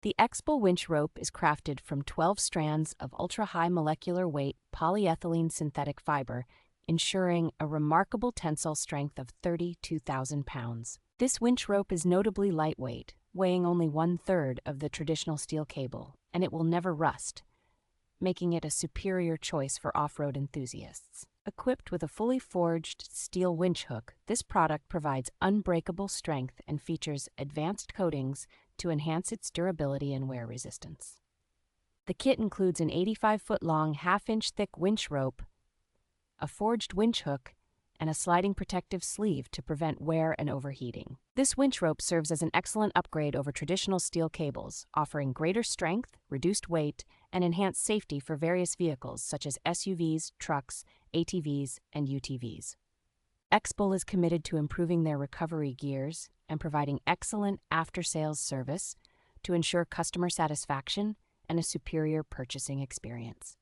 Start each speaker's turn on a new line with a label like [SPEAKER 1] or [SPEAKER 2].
[SPEAKER 1] The X-BULL Winch Rope is crafted from 12 strands of ultra-high molecular weight polyethylene synthetic fiber, ensuring a remarkable tensile strength of 32,000 pounds. This winch rope is notably lightweight, weighing only 1/3 of the traditional steel cable, and it will never rust, making it a superior choice for off-road enthusiasts. Equipped with a fully forged steel winch hook, this product provides unbreakable strength and features advanced coatings to enhance its durability and wear resistance. The kit includes an 85-foot-long, half-inch thick winch rope, a forged winch hook, and a sliding protective sleeve to prevent wear and overheating. This winch rope serves as an excellent upgrade over traditional steel cables, offering greater strength, reduced weight, and enhanced safety for various vehicles such as SUVs, trucks, ATVs, and UTVs. X-BULL is committed to improving their recovery gears and providing excellent after-sales service to ensure customer satisfaction and a superior purchasing experience.